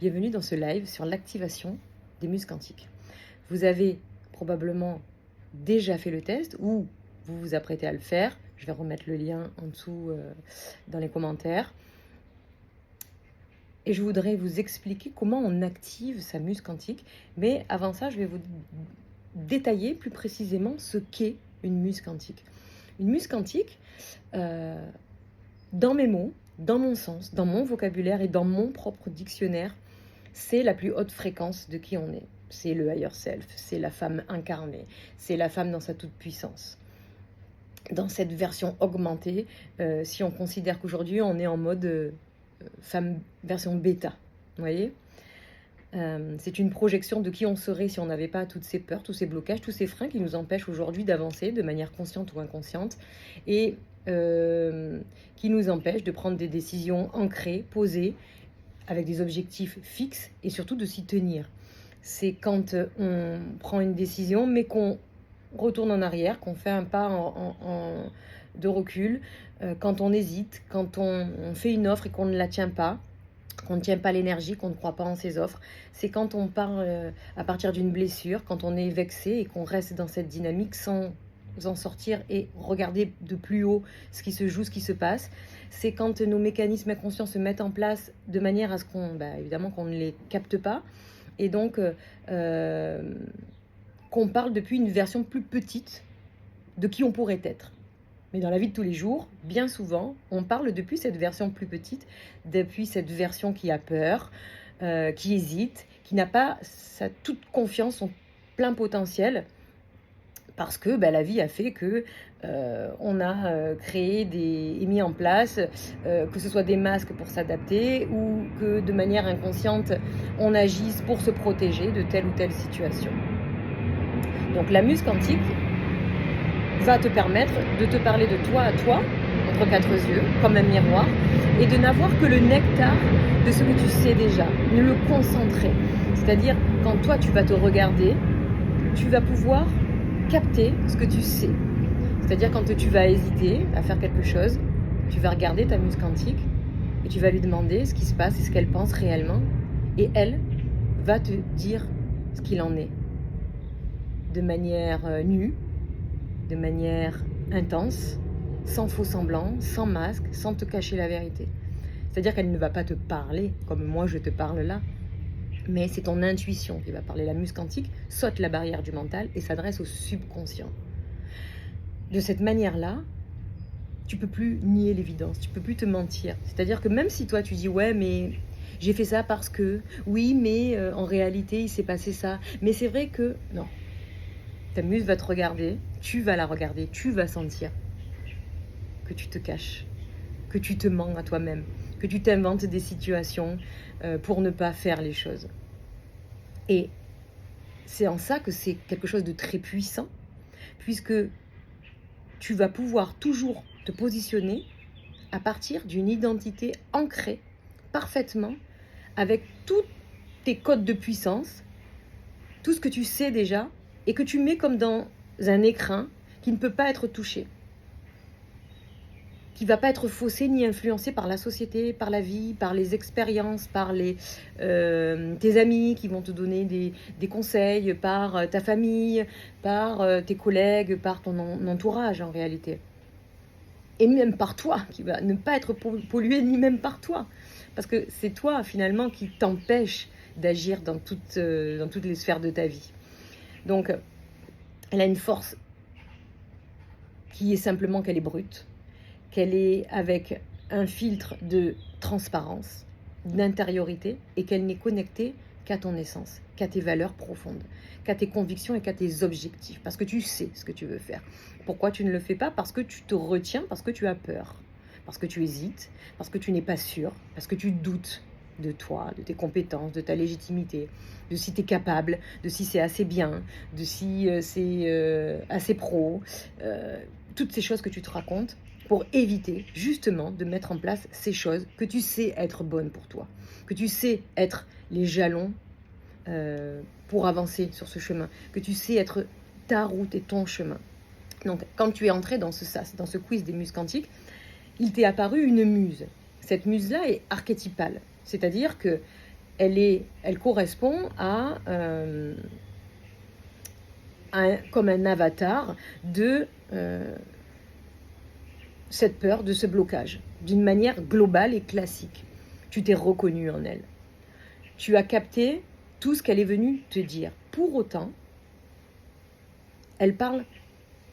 bienvenue dans ce live sur l'activation des muses quantiques. Vous avez probablement déjà fait le test ou vous vous apprêtez à le faire. Je vais remettre le lien en dessous dans les commentaires. Et je voudrais vous expliquer comment on active sa muse quantique. Mais avant ça, je vais vous détailler plus précisément ce qu'est une muse quantique. Une muse quantique, dans mes mots, dans mon sens, dans mon vocabulaire et dans mon propre dictionnaire, c'est la plus haute fréquence de qui on est. C'est le higher self, c'est la femme incarnée, c'est la femme dans sa toute-puissance. Dans cette version augmentée, si on considère qu'aujourd'hui on est en mode femme version bêta, vous voyez, c'est une projection de qui on serait si on n'avait pas toutes ces peurs, tous ces blocages, tous ces freins qui nous empêchent aujourd'hui d'avancer de manière consciente ou inconsciente et qui nous empêchent de prendre des décisions ancrées, posées, avec des objectifs fixes et surtout de s'y tenir. C'est quand on prend une décision mais qu'on retourne en arrière, qu'on fait un pas de recul, quand on hésite, quand on fait une offre et qu'on ne la tient pas, qu'on ne tient pas l'énergie, qu'on ne croit pas en ses offres. C'est quand on part à partir d'une blessure, quand on est vexé et qu'on reste dans cette dynamique sans en sortir et regarder de plus haut ce qui se joue, ce qui se passe. C'est quand nos mécanismes inconscients se mettent en place de manière à ce qu'on, évidemment, qu'on ne les capte pas. Et donc, qu'on parle depuis une version plus petite de qui on pourrait être. Mais dans la vie de tous les jours, bien souvent, on parle depuis cette version plus petite, depuis cette version qui a peur, qui hésite, qui n'a pas sa toute confiance, son plein potentiel, parce que la vie a fait que on a créé et mis en place, que ce soit des masques pour s'adapter ou que de manière inconsciente, on agisse pour se protéger de telle ou telle situation. Donc la muse quantique va te permettre de te parler de toi à toi, entre quatre yeux, comme un miroir, et de n'avoir que le nectar de ce que tu sais déjà, de le concentrer. C'est-à-dire, quand toi tu vas te regarder, tu vas pouvoir capter ce que tu sais. C'est-à-dire, quand tu vas hésiter à faire quelque chose, tu vas regarder ta muse quantique et tu vas lui demander ce qui se passe et ce qu'elle pense réellement, et elle va te dire ce qu'il en est, de manière nue, de manière intense, sans faux semblant, sans masque, sans te cacher la vérité. C'est-à-dire qu'elle ne va pas te parler comme moi je te parle là, mais c'est ton intuition qui va parler. La muse quantique saute la barrière du mental et s'adresse au subconscient. De cette manière-là, tu peux plus nier l'évidence, tu peux plus te mentir. C'est-à-dire que même si toi tu dis ouais mais j'ai fait ça parce que, oui mais en réalité il s'est passé ça, mais c'est vrai que non. Ta muse va te regarder, tu vas la regarder, tu vas sentir que tu te caches, que tu te mens à toi-même, que tu t'inventes des situations pour ne pas faire les choses. Et c'est en ça que c'est quelque chose de très puissant, puisque tu vas pouvoir toujours te positionner à partir d'une identité ancrée parfaitement avec tous tes codes de puissance, tout ce que tu sais déjà, et que tu mets comme dans un écrin qui ne peut pas être touché, qui ne va pas être faussé ni influencé par la société, par la vie, par les expériences, par tes amis qui vont te donner des conseils, par ta famille, par tes collègues, par ton entourage en réalité. Et même par toi, qui va ne pas être pollué ni même par toi. Parce que c'est toi finalement qui t'empêche d'agir dans toutes les sphères de ta vie. Donc, elle a une force qui est simplement qu'elle est brute, qu'elle est avec un filtre de transparence, d'intériorité, et qu'elle n'est connectée qu'à ton essence, qu'à tes valeurs profondes, qu'à tes convictions et qu'à tes objectifs, parce que tu sais ce que tu veux faire. Pourquoi tu ne le fais pas? Parce que tu te retiens, parce que tu as peur, parce que tu hésites, parce que tu n'es pas sûr, parce que tu doutes de toi, de tes compétences, de ta légitimité, de si tu es capable, de si c'est assez bien, de si c'est assez pro, toutes ces choses que tu te racontes pour éviter justement de mettre en place ces choses que tu sais être bonnes pour toi, que tu sais être les jalons pour avancer sur ce chemin, que tu sais être ta route et ton chemin. Donc quand tu es entré dans ce sas, dans ce quiz des muses quantiques, il t'est apparu une muse. Cette muse-là est archétypale. C'est-à-dire que elle correspond comme un avatar de cette peur, de ce blocage, d'une manière globale et classique. Tu t'es reconnu en elle. Tu as capté tout ce qu'elle est venue te dire. Pour autant, elle parle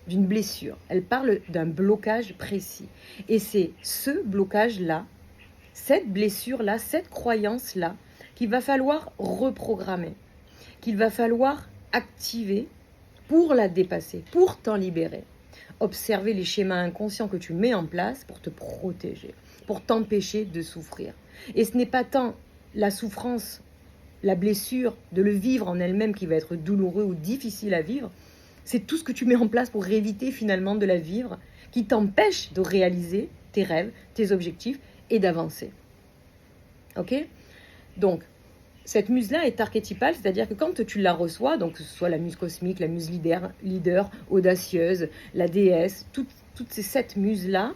d'une blessure, elle parle d'un blocage précis. Et c'est ce blocage-là, cette blessure-là, cette croyance-là, qu'il va falloir reprogrammer, qu'il va falloir activer pour la dépasser, pour t'en libérer. Observer les schémas inconscients que tu mets en place pour te protéger, pour t'empêcher de souffrir. Et ce n'est pas tant la souffrance, la blessure, de le vivre en elle-même qui va être douloureux ou difficile à vivre, c'est tout ce que tu mets en place pour éviter finalement de la vivre, qui t'empêche de réaliser tes rêves, tes objectifs et d'avancer. Ok ? Donc, cette muse-là est archétypale, c'est-à-dire que quand tu la reçois, donc que ce soit la muse cosmique, la muse leader audacieuse, la déesse, toutes ces 7 muses-là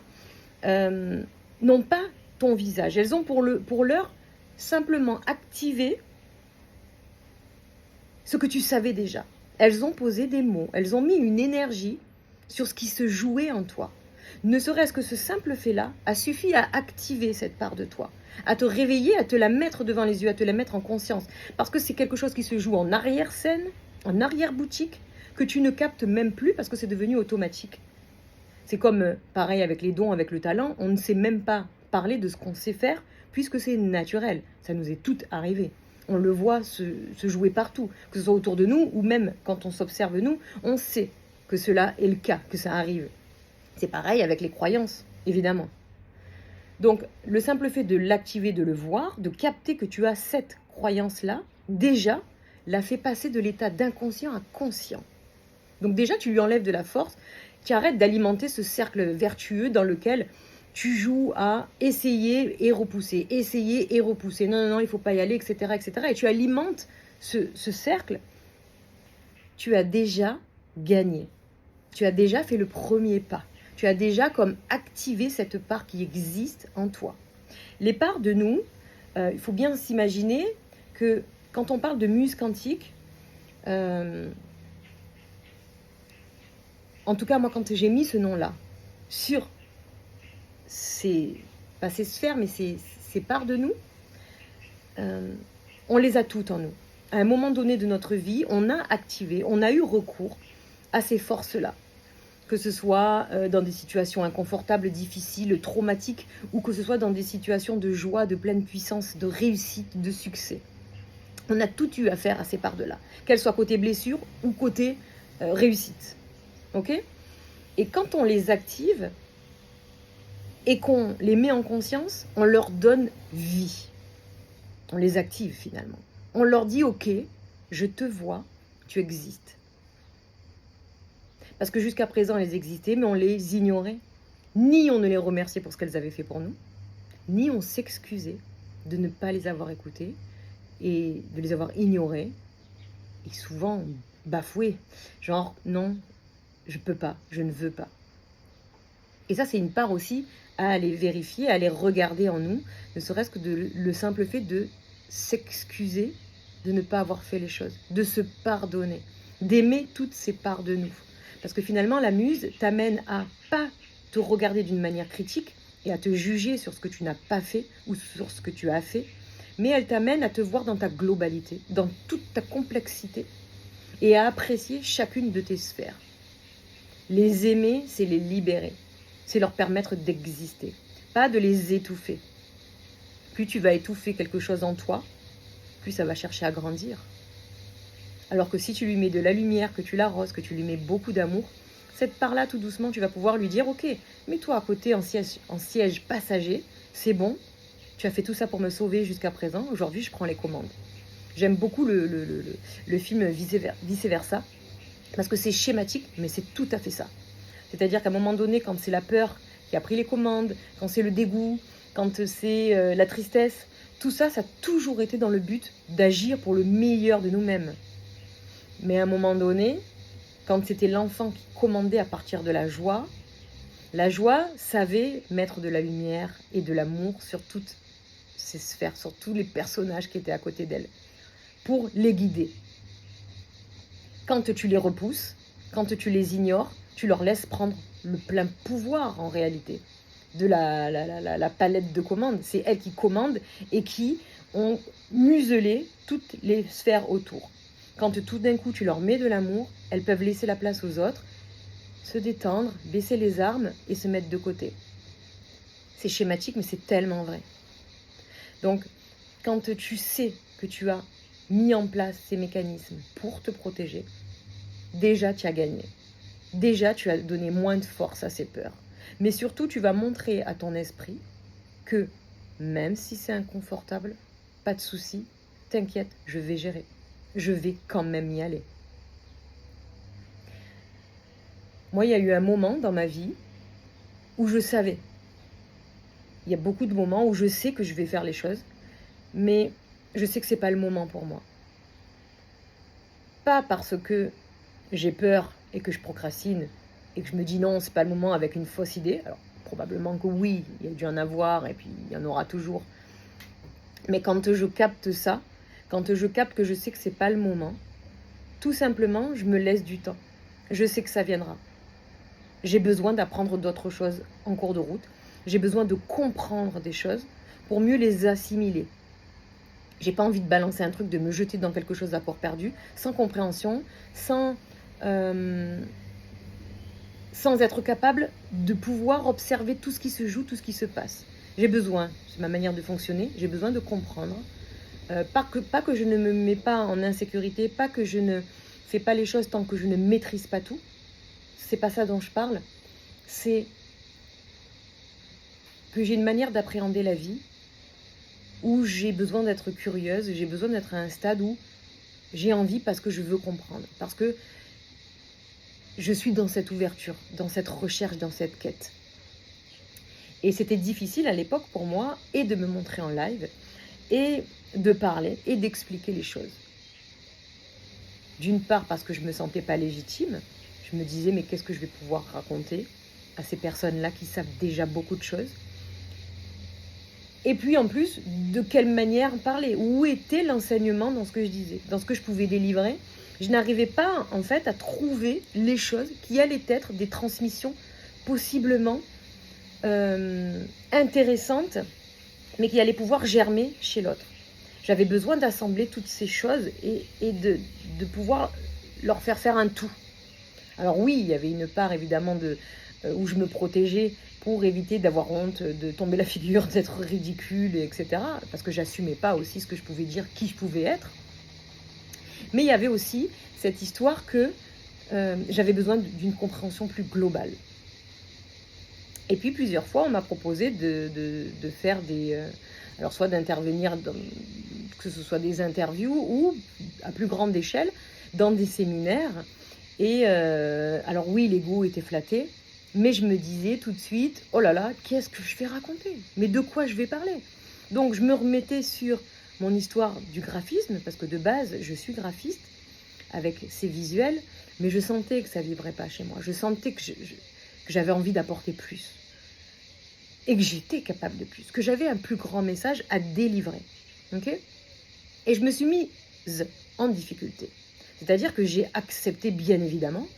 n'ont pas ton visage. Elles ont pour l'heure simplement activé ce que tu savais déjà. Elles ont posé des mots, elles ont mis une énergie sur ce qui se jouait en toi. Ne serait-ce que ce simple fait-là a suffi à activer cette part de toi, à te réveiller, à te la mettre devant les yeux, à te la mettre en conscience. Parce que c'est quelque chose qui se joue en arrière-scène, en arrière-boutique, que tu ne captes même plus parce que c'est devenu automatique. C'est comme, pareil avec les dons, avec le talent, on ne sait même pas parler de ce qu'on sait faire puisque c'est naturel. Ça nous est tout arrivé. On le voit se jouer partout, que ce soit autour de nous ou même quand on s'observe nous, on sait que cela est le cas, que ça arrive. C'est pareil avec les croyances, évidemment. Donc, le simple fait de l'activer, de le voir, de capter que tu as cette croyance-là, déjà, la fait passer de l'état d'inconscient à conscient. Donc déjà, tu lui enlèves de la force, tu arrêtes d'alimenter ce cercle vertueux dans lequel tu joues à essayer et repousser, essayer et repousser. Non, il ne faut pas y aller, etc., etc. Et tu alimentes ce cercle. Tu as déjà gagné. Tu as déjà fait le premier pas. Tu as déjà comme activé cette part qui existe en toi. Les parts de nous, il faut bien s'imaginer que quand on parle de muse quantique, en tout cas moi quand j'ai mis ce nom-là sur pas ces sphères, mais ces parts de nous, on les a toutes en nous. À un moment donné de notre vie, on a activé, on a eu recours à ces forces-là. Que ce soit dans des situations inconfortables, difficiles, traumatiques, ou que ce soit dans des situations de joie, de pleine puissance, de réussite, de succès. On a tout eu affaire à ces parts-là, qu'elles soient côté blessure ou côté réussite. Ok ? Et quand on les active et qu'on les met en conscience, on leur donne vie. On les active finalement. On leur dit « Ok, je te vois, tu existes ». Parce que jusqu'à présent, elles existaient, mais on les ignorait. Ni on ne les remerciait pour ce qu'elles avaient fait pour nous, ni on s'excusait de ne pas les avoir écoutées et de les avoir ignorées, et souvent bafouées. Genre, non, je peux pas, je ne veux pas. Et ça, c'est une part aussi à aller vérifier, à aller regarder en nous, ne serait-ce que le simple fait de s'excuser de ne pas avoir fait les choses, de se pardonner, d'aimer toutes ces parts de nous. Parce que finalement, la muse t'amène à pas te regarder d'une manière critique et à te juger sur ce que tu n'as pas fait ou sur ce que tu as fait, mais elle t'amène à te voir dans ta globalité, dans toute ta complexité et à apprécier chacune de tes sphères. Les aimer, c'est les libérer, c'est leur permettre d'exister, pas de les étouffer. Plus tu vas étouffer quelque chose en toi, plus ça va chercher à grandir. Alors que si tu lui mets de la lumière, que tu l'arroses, que tu lui mets beaucoup d'amour, cette part-là, tout doucement, tu vas pouvoir lui dire « Ok, mets-toi à côté en siège passager, c'est bon, tu as fait tout ça pour me sauver jusqu'à présent, aujourd'hui je prends les commandes. » J'aime beaucoup le film Vice Versa, parce que c'est schématique, mais c'est tout à fait ça. C'est-à-dire qu'à un moment donné, quand c'est la peur qui a pris les commandes, quand c'est le dégoût, quand c'est la tristesse, tout ça, ça a toujours été dans le but d'agir pour le meilleur de nous-mêmes. Mais à un moment donné, quand c'était l'enfant qui commandait à partir de la joie savait mettre de la lumière et de l'amour sur toute ces sphères, sur tous les personnages qui étaient à côté d'elle, pour les guider. Quand tu les repousses, quand tu les ignores, tu leur laisses prendre le plein pouvoir en réalité de la palette de commandes. C'est elles qui commandent et qui ont muselé toutes les sphères autour. Quand tout d'un coup tu leur mets de l'amour, elles peuvent laisser la place aux autres, se détendre, baisser les armes et se mettre de côté. C'est schématique, mais c'est tellement vrai. Donc, quand tu sais que tu as mis en place ces mécanismes pour te protéger, déjà tu as gagné. Déjà tu as donné moins de force à ces peurs. Mais surtout, tu vas montrer à ton esprit que même si c'est inconfortable, pas de souci, t'inquiète, je vais gérer. Je vais quand même y aller. Moi, il y a eu un moment dans ma vie où je savais. Il y a beaucoup de moments où je sais que je vais faire les choses, mais je sais que c'est pas le moment pour moi. Pas parce que j'ai peur et que je procrastine et que je me dis non, c'est pas le moment avec une fausse idée. Alors, probablement que oui, il y a dû en avoir et puis il y en aura toujours. Mais quand je capte ça, quand je capte que je sais que c'est pas le moment, tout simplement, je me laisse du temps. Je sais que ça viendra. J'ai besoin d'apprendre d'autres choses en cours de route. J'ai besoin de comprendre des choses pour mieux les assimiler. J'ai pas envie de balancer un truc, de me jeter dans quelque chose à corps perdu, sans compréhension, sans être capable de pouvoir observer tout ce qui se joue, tout ce qui se passe. J'ai besoin, c'est ma manière de fonctionner, j'ai besoin de comprendre. Pas que je ne me mets pas en insécurité, pas que je ne fais pas les choses tant que je ne maîtrise pas tout. C'est pas ça dont je parle. C'est que j'ai une manière d'appréhender la vie où j'ai besoin d'être curieuse, j'ai besoin d'être à un stade où j'ai envie parce que je veux comprendre, parce que je suis dans cette ouverture, dans cette recherche, dans cette quête. Et c'était difficile à l'époque pour moi, et de me montrer en live, et de parler, et d'expliquer les choses. D'une part parce que je ne me sentais pas légitime, je me disais mais qu'est-ce que je vais pouvoir raconter à ces personnes-là qui savent déjà beaucoup de choses. Et puis en plus, de quelle manière parler? Où était l'enseignement dans ce que je disais, dans ce que je pouvais délivrer? Je n'arrivais pas en fait à trouver les choses qui allaient être des transmissions possiblement intéressantes, mais qui allaient pouvoir germer chez l'autre. J'avais besoin d'assembler toutes ces choses et de pouvoir leur faire un tout. Alors oui, il y avait une part évidemment où je me protégeais pour éviter d'avoir honte, de tomber la figure, d'être ridicule, etc. Parce que j'assumais pas aussi ce que je pouvais dire, qui je pouvais être. Mais il y avait aussi cette histoire que j'avais besoin d'une compréhension plus globale. Et puis plusieurs fois, on m'a proposé de faire alors soit d'intervenir, que ce soit des interviews ou à plus grande échelle, dans des séminaires. Et alors oui, l'ego était flatté, mais je me disais tout de suite, oh là là, qu'est-ce que je vais raconter? Mais de quoi je vais parler? Donc je me remettais sur mon histoire du graphisme, parce que de base, je suis graphiste, avec ces visuels, mais je sentais que ça ne vibrait pas chez moi. Je sentais que j'avais envie d'apporter plus. Et que j'étais capable de plus. Que j'avais un plus grand message à délivrer. Okay? Et je me suis mise en difficulté. C'est-à-dire que j'ai accepté, bien évidemment.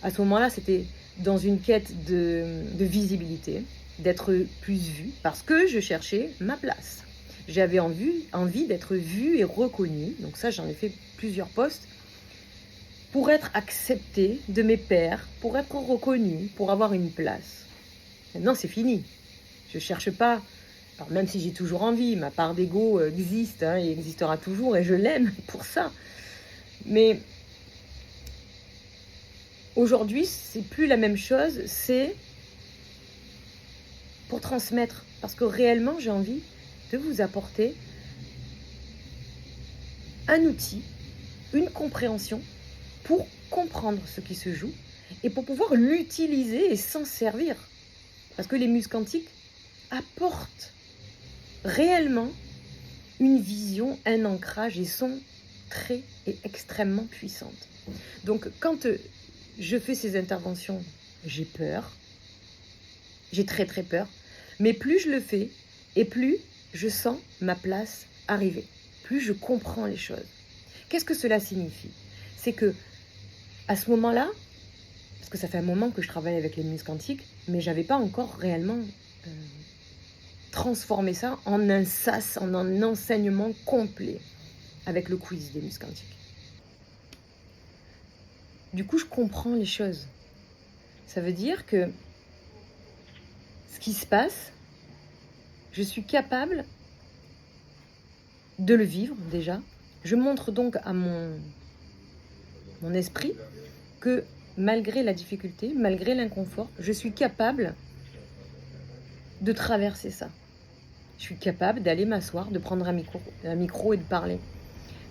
À ce moment-là, c'était dans une quête de visibilité, d'être plus vue, parce que je cherchais ma place. J'avais envie d'être vue et reconnue. Donc ça, j'en ai fait plusieurs posts. Pour être acceptée de mes pairs, pour être reconnue, pour avoir une place. Maintenant, c'est fini. Je ne cherche pas, alors même si j'ai toujours envie, ma part d'ego existe et existera toujours, et je l'aime pour ça. Mais aujourd'hui, c'est plus la même chose, c'est pour transmettre. Parce que réellement, j'ai envie de vous apporter un outil, une compréhension, pour comprendre ce qui se joue et pour pouvoir l'utiliser et s'en servir. Parce que les muses quantiques apportent réellement une vision, un ancrage et sont très et extrêmement puissantes. Donc quand je fais ces interventions, j'ai peur, j'ai très très peur, mais plus je le fais et plus je sens ma place arriver, plus je comprends les choses. Qu'est-ce que cela signifie? C'est que à ce moment-là, parce que ça fait un moment que je travaille avec les muses quantiques, mais j'avais pas encore réellement transformé ça en un sas, en un enseignement complet avec le quiz des muses quantiques. Du coup, je comprends les choses. Ça veut dire que ce qui se passe, je suis capable de le vivre déjà. Je montre donc à mon esprit que malgré la difficulté, malgré l'inconfort, je suis capable de traverser ça. Je suis capable d'aller m'asseoir, de prendre un micro et de parler.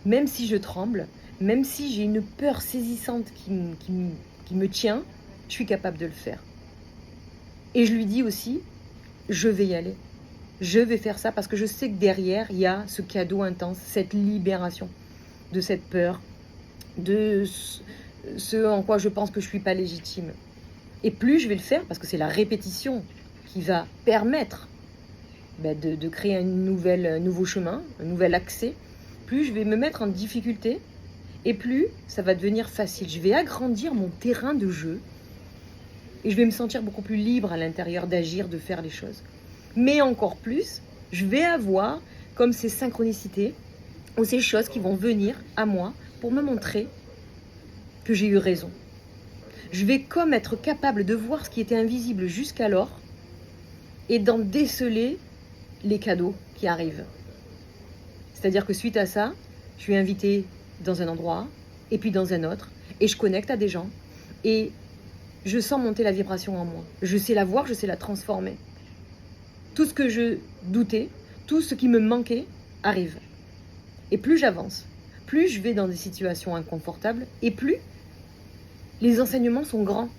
Même si je tremble, même si j'ai une peur saisissante qui me tient, je suis capable de le faire. Et je lui dis aussi, je vais y aller. Je vais faire ça parce que je sais que derrière, il y a ce cadeau intense, cette libération de cette peur, de ce en quoi je pense que je ne suis pas légitime. Et plus je vais le faire, parce que c'est la répétition qui va permettre de créer un nouveau chemin, un nouvel accès, plus je vais me mettre en difficulté et plus ça va devenir facile. Je vais agrandir mon terrain de jeu et je vais me sentir beaucoup plus libre à l'intérieur d'agir, de faire les choses. Mais encore plus, je vais avoir comme ces synchronicités ou ces choses qui vont venir à moi pour me montrer que j'ai eu raison. Je vais comme être capable de voir ce qui était invisible jusqu'alors et d'en déceler les cadeaux qui arrivent. C'est-à-dire que suite à ça, je suis invitée dans un endroit et puis dans un autre et je connecte à des gens et je sens monter la vibration en moi. Je sais la voir, je sais la transformer. Tout ce que je doutais, tout ce qui me manquait arrive. Et plus j'avance, plus je vais dans des situations inconfortables et plus les enseignements sont grands.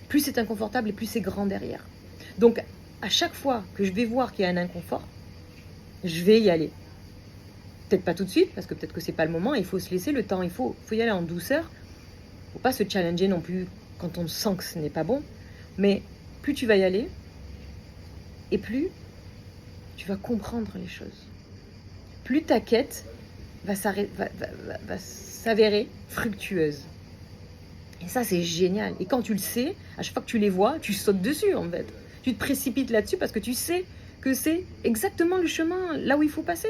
Plus c'est inconfortable et plus c'est grand derrière. Donc, à chaque fois que je vais voir qu'il y a un inconfort, je vais y aller. Peut-être pas tout de suite, parce que peut-être que c'est pas le moment, il faut se laisser le temps, il faut y aller en douceur. Il ne faut pas se challenger non plus quand on sent que ce n'est pas bon. Mais plus tu vas y aller, et plus tu vas comprendre les choses. Plus ta quête va s'avérer fructueuse. Et ça, c'est génial. Et quand tu le sais, à chaque fois que tu les vois, tu sautes dessus, en fait. Tu te précipites là-dessus parce que tu sais que c'est exactement le chemin là où il faut passer.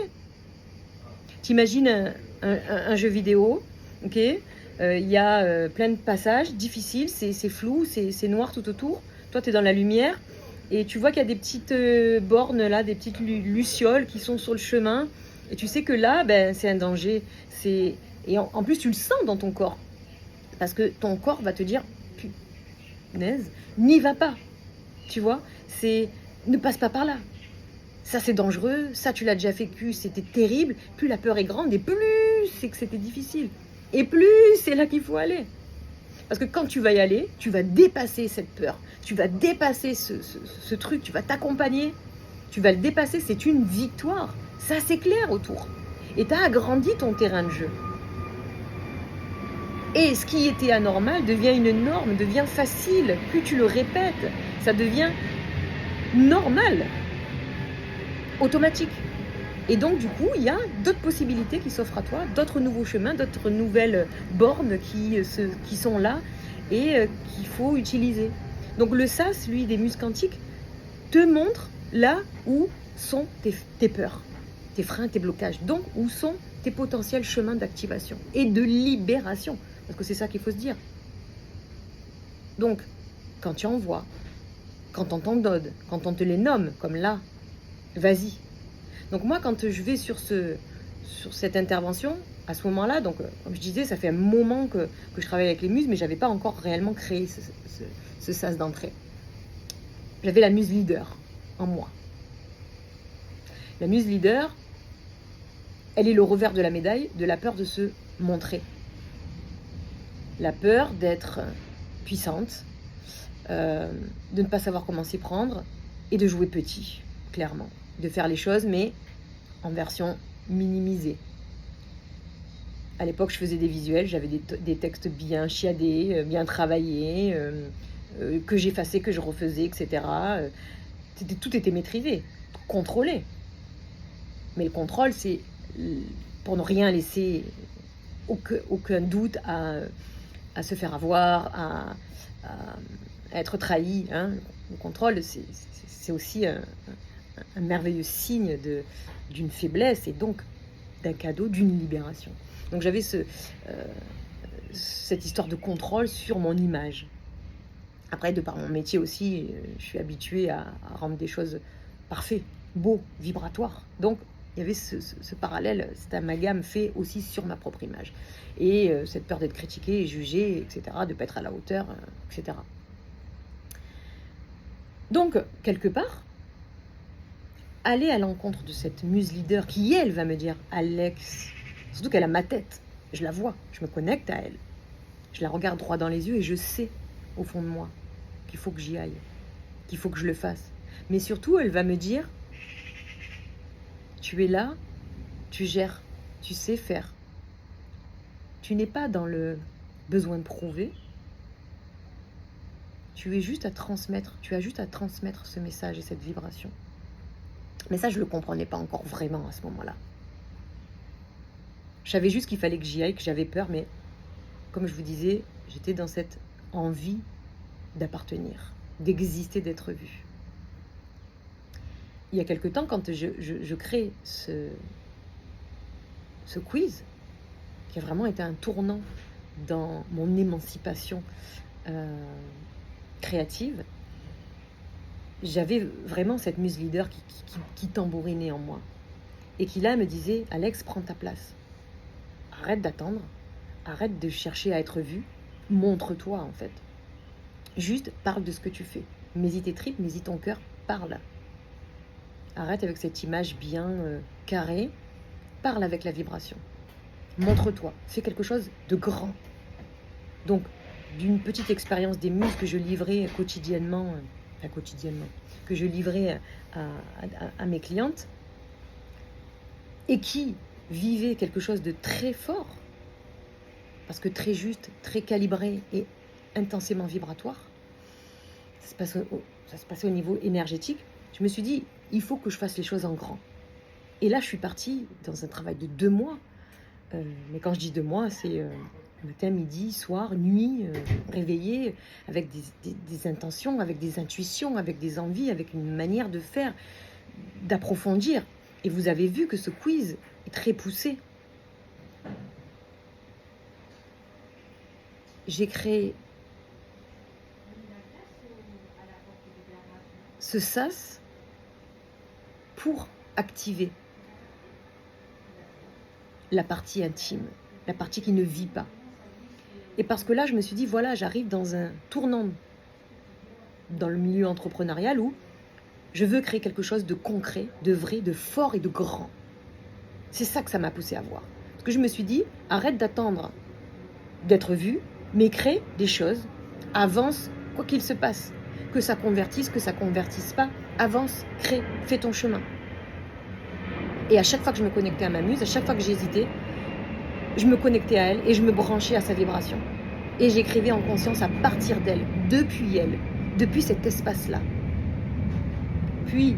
T'imagines un jeu vidéo, ok, y a plein de passages difficiles, c'est flou, c'est noir tout autour. Toi, tu es dans la lumière et tu vois qu'il y a des petites bornes là, des petites lucioles qui sont sur le chemin. Et tu sais que là, c'est un danger. Et en plus, tu le sens dans ton corps. Parce que ton corps va te dire, punaise, n'y va pas. Tu vois, ne passe pas par là. Ça, c'est dangereux. Ça, tu l'as déjà vécu, c'était terrible. Plus la peur est grande et plus c'est que c'était difficile. Et plus c'est là qu'il faut aller. Parce que quand tu vas y aller, tu vas dépasser cette peur. Tu vas dépasser ce truc. Tu vas t'accompagner. Tu vas le dépasser. C'est une victoire. Ça, c'est clair autour. Et tu as agrandi ton terrain de jeu. Et ce qui était anormal devient une norme, devient facile. Plus tu le répètes, ça devient normal, automatique. Et donc, du coup, il y a d'autres possibilités qui s'offrent à toi, d'autres nouveaux chemins, d'autres nouvelles bornes qui sont là et qu'il faut utiliser. Donc, le SAS, lui, des muses quantiques, te montre là où sont tes peurs, tes freins, tes blocages. Donc, où sont tes potentiels chemins d'activation et de libération. Parce que c'est ça qu'il faut se dire. Donc, quand tu en vois, quand on t'en donne, quand on te les nomme, comme là, vas-y. Donc moi, quand je vais sur cette intervention, à ce moment-là, donc comme je disais, ça fait un moment que je travaille avec les muses, mais je n'avais pas encore réellement créé ce sas d'entrée. J'avais la muse leader en moi. La muse leader, elle est le revers de la médaille de la peur de se montrer. La peur d'être puissante, de ne pas savoir comment s'y prendre et de jouer petit, clairement. De faire les choses, mais en version minimisée. À l'époque, je faisais des visuels, j'avais des textes bien chiadés, bien travaillés, que j'effaçais, que je refaisais, etc. Tout était maîtrisé. contrôler. Mais le contrôle, c'est pour ne rien laisser aucun doute à se faire avoir, à être trahi. Hein. Le contrôle, c'est aussi un merveilleux signe d'une faiblesse et donc d'un cadeau, d'une libération. Donc j'avais cette histoire de contrôle sur mon image. Après, de par mon métier aussi, je suis habituée à rendre des choses parfaites, beaux, vibratoires. Donc, il y avait ce parallèle, cet amalgame fait aussi sur ma propre image. Et cette peur d'être critiquée, jugée, etc., de ne pas être à la hauteur, etc. Donc, quelque part, aller à l'encontre de cette muse leader qui, elle, va me dire « Alex », surtout qu'elle a ma tête, je la vois, je me connecte à elle. Je la regarde droit dans les yeux et je sais, au fond de moi, qu'il faut que j'y aille, qu'il faut que je le fasse. Mais surtout, elle va me dire, tu es là, tu gères, tu sais faire. Tu n'es pas dans le besoin de prouver. Tu es juste à transmettre, tu as juste à transmettre ce message et cette vibration. Mais ça, je ne le comprenais pas encore vraiment à ce moment-là. Je savais juste qu'il fallait que j'y aille, que j'avais peur, mais comme je vous disais, j'étais dans cette envie d'appartenir, d'exister, d'être vue. Il y a quelque temps, quand je crée ce quiz, qui a vraiment été un tournant dans mon émancipation créative, j'avais vraiment cette muse leader qui tambourinait en moi. Et qui là me disait, Alex, prends ta place. Arrête d'attendre, arrête de chercher à être vu, montre-toi en fait. Juste parle de ce que tu fais. Mets-y tes tripes, mets-y ton cœur, parle. Arrête avec cette image bien carrée, parle avec la vibration. Montre-toi, fais quelque chose de grand. Donc, d'une petite expérience des muses que je livrais quotidiennement, que je livrais à mes clientes, et qui vivaient quelque chose de très fort, parce que très juste, très calibré et intensément vibratoire, ça se passait au niveau énergétique, je me suis dit, il faut que je fasse les choses en grand. Et là, je suis partie dans un travail de 2 mois, mais quand je dis 2 mois, c'est matin, midi, soir, nuit, réveillée, avec des intentions, avec des intuitions, avec des envies, avec une manière de faire, d'approfondir. Et vous avez vu que ce quiz est très poussé. J'ai créé ce sas pour activer la partie intime, la partie qui ne vit pas. Et parce que là, je me suis dit, voilà, j'arrive dans un tournant dans le milieu entrepreneurial où je veux créer quelque chose de concret, de vrai, de fort et de grand. C'est ça que ça m'a poussé à voir. Parce que je me suis dit, arrête d'attendre d'être vu, mais crée des choses, avance, quoi qu'il se passe. Que ça convertisse, que ça convertisse pas, avance, crée, fais ton chemin. Et à chaque fois que je me connectais à ma muse, à chaque fois que j'hésitais, je me connectais à elle et je me branchais à sa vibration. Et j'écrivais en conscience à partir d'elle, depuis cet espace-là. Puis,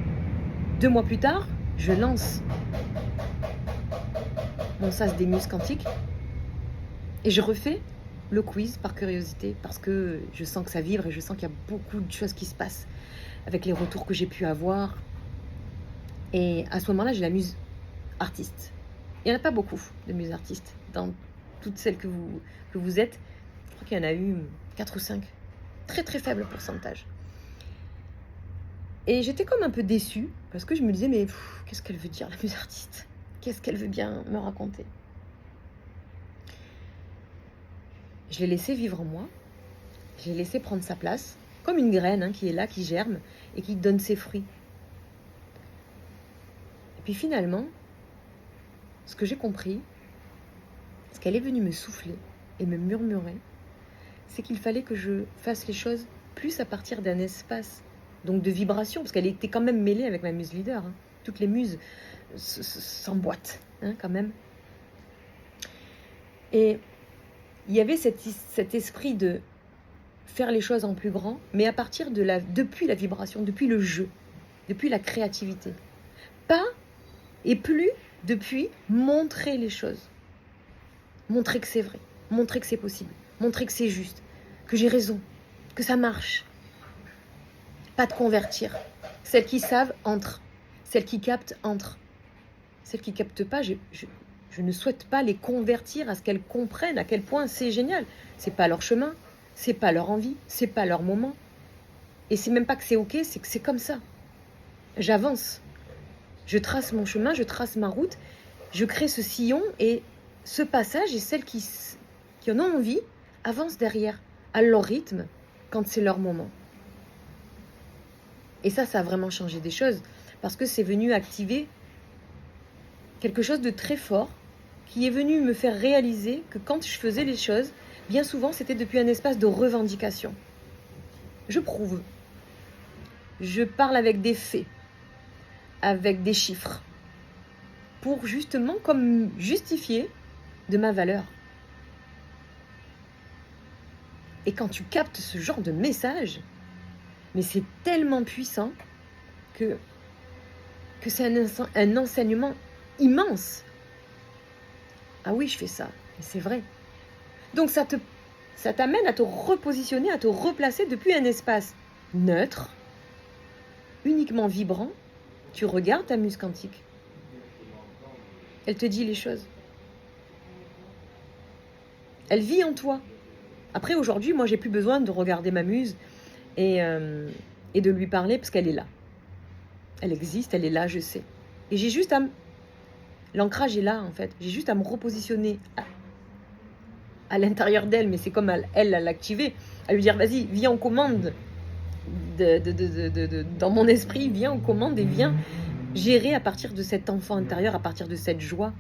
2 mois plus tard, je lance mon sas des muses quantiques et je refais le quiz par curiosité parce que je sens que ça vibre et je sens qu'il y a beaucoup de choses qui se passent avec les retours que j'ai pu avoir. Et à ce moment-là, j'ai la muse artiste. Il n'y en a pas beaucoup de muses artistes dans toutes celles que vous êtes. Je crois qu'il y en a eu 4 ou 5. Très très faible pourcentage. Et j'étais comme un peu déçue parce que je me disais, mais qu'est-ce qu'elle veut dire la muse artiste? Qu'est-ce qu'elle veut bien me raconter? Je l'ai laissé vivre en moi. Je l'ai laissé prendre sa place, comme une graine qui est là, qui germe et qui donne ses fruits. Et puis finalement, ce que j'ai compris, ce qu'elle est venue me souffler et me murmurer, c'est qu'il fallait que je fasse les choses plus à partir d'un espace, donc de vibration, parce qu'elle était quand même mêlée avec ma muse leader. Toutes les muses s'emboîtent quand même. Et il y avait cet esprit de faire les choses en plus grand, mais à partir depuis la vibration, depuis le jeu. depuis la créativité. Pas et plus depuis montrer les choses. Montrer que c'est vrai, montrer que c'est possible, montrer que c'est juste, que j'ai raison, que ça marche. Pas de convertir. Celles qui savent, entrent. Celles qui captent, entrent. Celles qui captent pas, je ne souhaite pas les convertir à ce qu'elles comprennent à quel point c'est génial. C'est pas leur chemin, c'est pas leur envie, c'est pas leur moment. Et c'est même pas que c'est ok, c'est que c'est comme ça. J'avance. Je trace mon chemin, je trace ma route, je crée ce sillon et ce passage, et celles qui en ont envie avancent derrière, à leur rythme, quand c'est leur moment. Et ça a vraiment changé des choses, parce que c'est venu activer quelque chose de très fort, qui est venu me faire réaliser que quand je faisais les choses, bien souvent c'était depuis un espace de revendication. Je prouve. Je parle avec des faits, avec des chiffres, pour justement comme justifier de ma valeur. Et quand tu captes ce genre de message, mais c'est tellement puissant que c'est un enseignement immense. Ah oui, je fais ça, et c'est vrai. Donc ça t'amène à te repositionner, à te replacer depuis un espace neutre, uniquement vibrant. Tu regardes ta muse quantique. Elle te dit les choses. Elle vit en toi. Après, aujourd'hui, moi, j'ai plus besoin de regarder ma muse et de lui parler parce qu'elle est là. Elle existe, elle est là, je sais. Et j'ai juste à... L'ancrage est là, en fait. J'ai juste à me repositionner à l'intérieur d'elle, mais c'est comme elle à l'activer, à lui dire, vas-y, viens en commande dans mon esprit, viens en commande et viens gérer à partir de cet enfant intérieur, à partir de cette joie,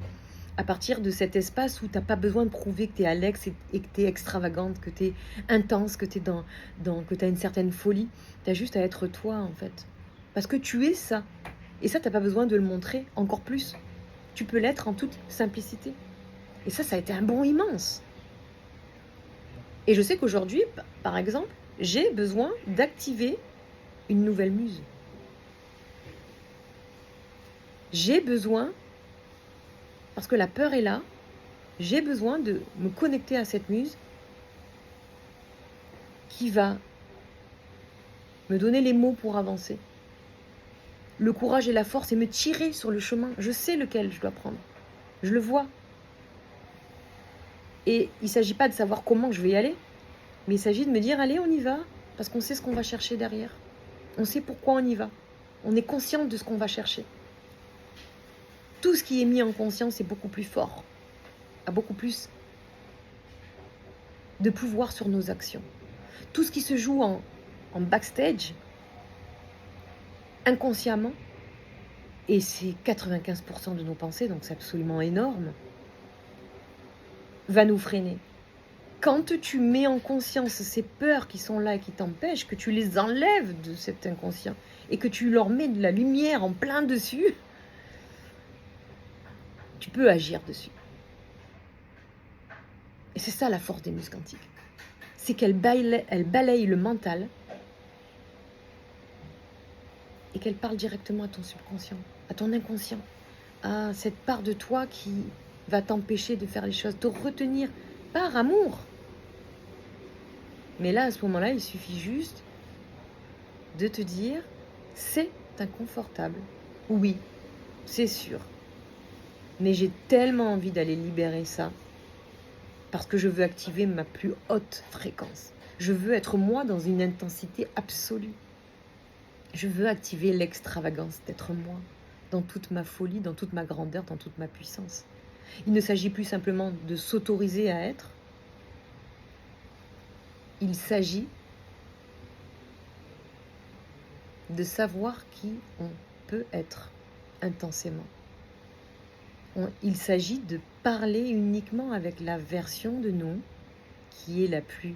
à partir de cet espace où tu n'as pas besoin de prouver que tu es Alex et que tu es extravagante, que tu es intense, que tu es que tu as une certaine folie. Tu as juste à être toi, en fait. Parce que tu es ça. Et ça, tu n'as pas besoin de le montrer encore plus. Tu peux l'être en toute simplicité. Et ça a été un bond immense. Et je sais qu'aujourd'hui, par exemple, j'ai besoin d'activer une nouvelle muse. J'ai besoin, parce que la peur est là, j'ai besoin de me connecter à cette muse qui va me donner les mots pour avancer, le courage et la force et me tirer sur le chemin. Je sais lequel je dois prendre. Je le vois. Et il ne s'agit pas de savoir comment je vais y aller, mais il s'agit de me dire, allez, on y va, parce qu'on sait ce qu'on va chercher derrière. On sait pourquoi on y va. On est conscient de ce qu'on va chercher. Tout ce qui est mis en conscience est beaucoup plus fort, a beaucoup plus de pouvoir sur nos actions. Tout ce qui se joue en backstage, inconsciemment, et c'est 95% de nos pensées, donc c'est absolument énorme, va nous freiner. Quand tu mets en conscience ces peurs qui sont là et qui t'empêchent, que tu les enlèves de cet inconscient et que tu leur mets de la lumière en plein dessus, tu peux agir dessus. Et c'est ça la force des muses quantiques. C'est qu'elle balaye le mental et qu'elle parle directement à ton subconscient, à ton inconscient, à cette part de toi qui va t'empêcher de faire les choses, te retenir par amour. Mais là, à ce moment-là, il suffit juste de te dire, c'est inconfortable. Oui, c'est sûr. Mais j'ai tellement envie d'aller libérer ça parce que je veux activer ma plus haute fréquence. Je veux être moi dans une intensité absolue. Je veux activer l'extravagance d'être moi, dans toute ma folie, dans toute ma grandeur, dans toute ma puissance. Il ne s'agit plus simplement de s'autoriser à être. Il s'agit de savoir qui on peut être intensément. Il s'agit de parler uniquement avec la version de nous qui est la plus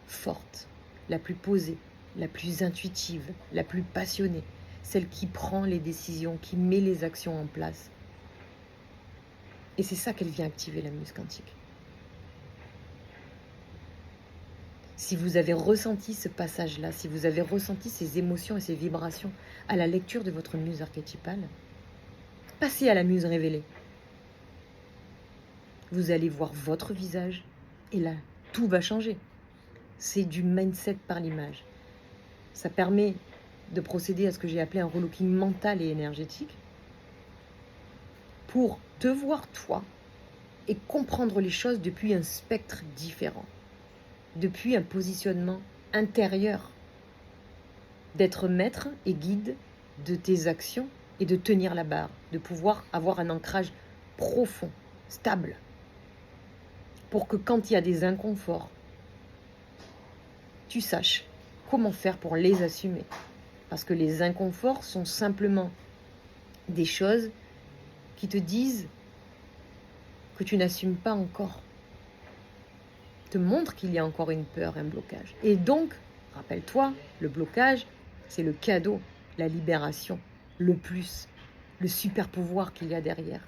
forte, la plus posée, la plus intuitive, la plus passionnée, celle qui prend les décisions, qui met les actions en place. Et c'est ça qu'elle vient activer, la muse quantique. Si vous avez ressenti ce passage-là, si vous avez ressenti ces émotions et ces vibrations à la lecture de votre muse archétypale, passez à la muse révélée. Vous allez voir votre visage et là, tout va changer. C'est du mindset par l'image. Ça permet de procéder à ce que j'ai appelé un relooking mental et énergétique pour te voir toi et comprendre les choses depuis un spectre différent, depuis un positionnement intérieur, d'être maître et guide de tes actions et de tenir la barre, de pouvoir avoir un ancrage profond, stable, pour que quand il y a des inconforts, tu saches comment faire pour les assumer. Parce que les inconforts sont simplement des choses qui te disent que tu n'assumes pas encore, te montrent qu'il y a encore une peur, un blocage. Et donc, rappelle-toi, le blocage, c'est le cadeau, la libération, le plus, le super pouvoir qu'il y a derrière.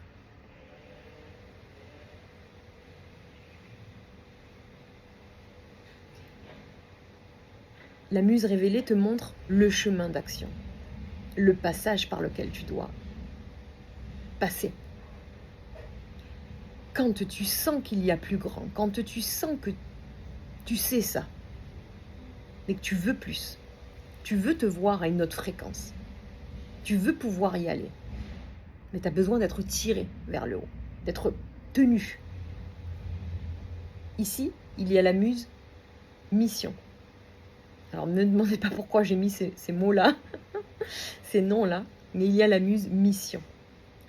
La muse révélée te montre le chemin d'action, le passage par lequel tu dois passer. Quand tu sens qu'il y a plus grand, quand tu sens que tu sais ça, mais que tu veux plus, tu veux te voir à une autre fréquence, tu veux pouvoir y aller, mais tu as besoin d'être tiré vers le haut, d'être tenu. Ici, il y a la muse mission. Alors ne me demandez pas pourquoi j'ai mis ces mots-là, ces noms-là, mais il y a la muse mission.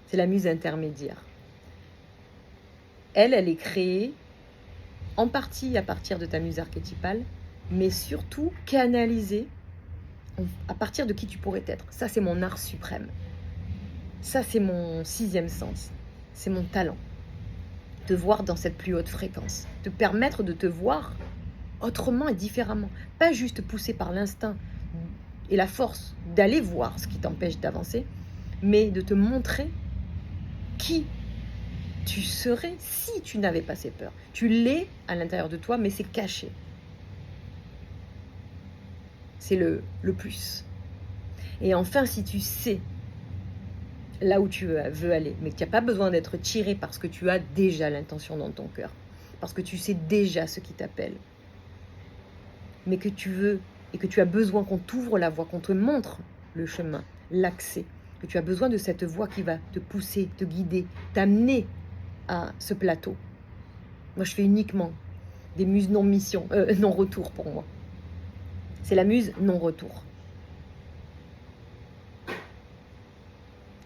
C'est la muse intermédiaire. Elle est créée en partie à partir de ta muse archétypale, mais surtout canalisée à partir de qui tu pourrais être. Ça, c'est mon art suprême. Ça, c'est mon sixième sens. C'est mon talent. Te voir dans cette plus haute fréquence. Te permettre de te voir autrement et différemment. Pas juste poussé par l'instinct et la force d'aller voir ce qui t'empêche d'avancer, mais de te montrer qui tu serais si tu n'avais pas ces peurs. Tu l'es à l'intérieur de toi, mais c'est caché. C'est le plus. Et enfin, si tu sais là où tu veux aller, mais que tu n'as pas besoin d'être tiré parce que tu as déjà l'intention dans ton cœur, parce que tu sais déjà ce qui t'appelle, mais que tu veux et que tu as besoin qu'on t'ouvre la voie, qu'on te montre le chemin, l'accès, que tu as besoin de cette voie qui va te pousser, te guider, t'amener à ce plateau. Moi, je fais uniquement des muses non-mission, non-retour pour moi. C'est la muse non-retour.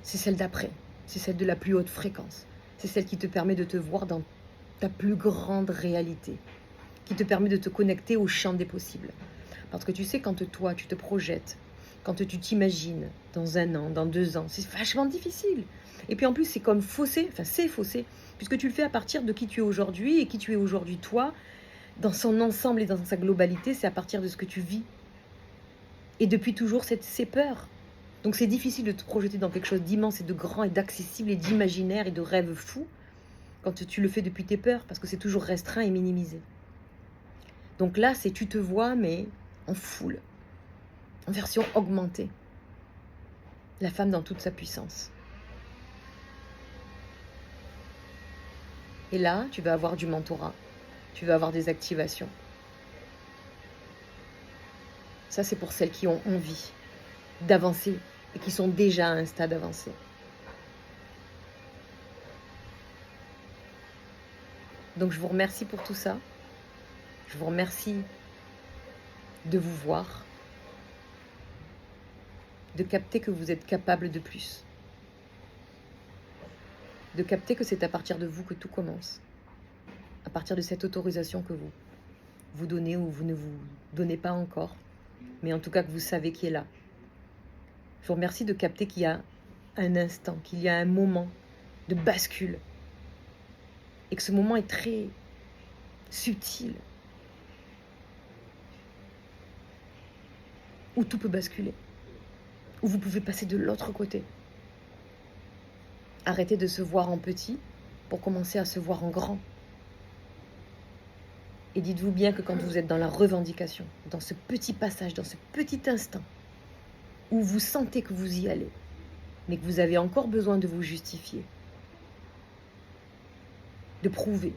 C'est celle d'après, c'est celle de la plus haute fréquence. C'est celle qui te permet de te voir dans ta plus grande réalité, qui te permet de te connecter au champ des possibles. Parce que tu sais, quand toi, tu te projettes, quand tu t'imagines dans 1 an, dans 2 ans, c'est vachement difficile. Et puis en plus, c'est comme faussé, c'est faussé, puisque tu le fais à partir de qui tu es aujourd'hui, et qui tu es aujourd'hui toi, dans son ensemble et dans sa globalité, c'est à partir de ce que tu vis. Et depuis toujours, ces peurs. Donc c'est difficile de te projeter dans quelque chose d'immense et de grand et d'accessible et d'imaginaire et de rêve fou quand tu le fais depuis tes peurs, parce que c'est toujours restreint et minimisé. Donc là, c'est tu te vois, mais en foule, en version augmentée. La femme dans toute sa puissance. Et là, tu vas avoir du mentorat, tu vas avoir des activations. Ça, c'est pour celles qui ont envie d'avancer et qui sont déjà à un stade avancé. Donc je vous remercie pour tout ça. Je vous remercie de vous voir, de capter que vous êtes capable de plus, de capter que c'est à partir de vous que tout commence, à partir de cette autorisation que vous donnez ou vous ne vous donnez pas encore, mais en tout cas que vous savez qui est là. Je vous remercie de capter qu'il y a un instant, qu'il y a un moment de bascule, et que ce moment est très subtil, où tout peut basculer, où vous pouvez passer de l'autre côté. Arrêtez de se voir en petit pour commencer à se voir en grand. Et dites-vous bien que quand vous êtes dans la revendication, dans ce petit passage, dans ce petit instant, où vous sentez que vous y allez, mais que vous avez encore besoin de vous justifier, de prouver,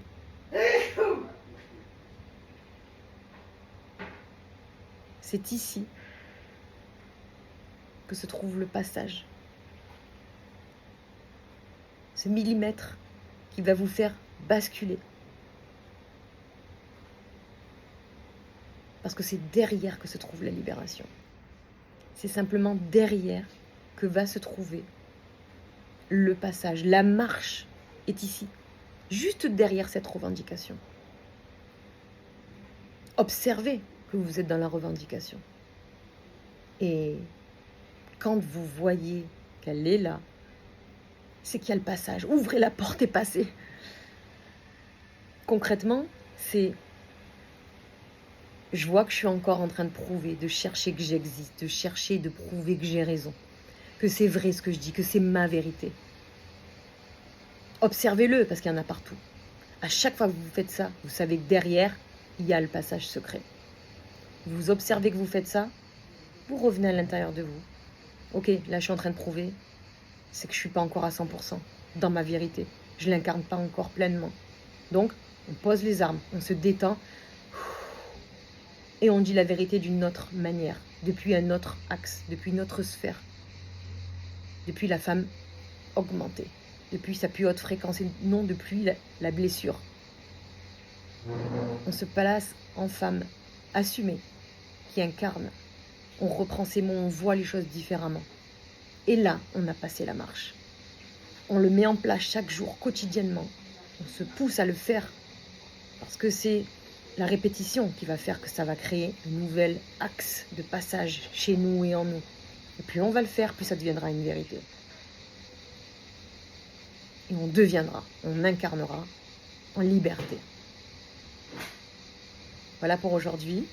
c'est ici que se trouve le passage. Ce millimètre qui va vous faire basculer. Parce que c'est derrière que se trouve la libération. C'est simplement derrière que va se trouver le passage. La marche est ici, juste derrière cette revendication. Observez que vous êtes dans la revendication. Et quand vous voyez qu'elle est là, c'est qu'il y a le passage. Ouvrez la porte et passez. Concrètement, c'est... Je vois que je suis encore en train de prouver, de chercher que j'existe, de chercher de prouver que j'ai raison, que c'est vrai ce que je dis, que c'est ma vérité. Observez-le, parce qu'il y en a partout. À chaque fois que vous faites ça, vous savez que derrière, il y a le passage secret. Vous observez que vous faites ça, vous revenez à l'intérieur de vous. Ok, là je suis en train de prouver, c'est que je ne suis pas encore à 100% dans ma vérité. Je ne l'incarne pas encore pleinement. Donc, on pose les armes, on se détend, et on dit la vérité d'une autre manière, depuis un autre axe, depuis une autre sphère, depuis la femme augmentée, depuis sa plus haute fréquence, et non depuis la blessure. On se place en femme assumée, qui incarne. On reprend ses mots, on voit les choses différemment. Et là, on a passé la marche. On le met en place chaque jour, quotidiennement. On se pousse à le faire, parce que c'est la répétition qui va faire que ça va créer un nouvel axe de passage chez nous et en nous. Et plus on va le faire, plus ça deviendra une vérité. Et on deviendra, on incarnera en liberté. Voilà pour aujourd'hui.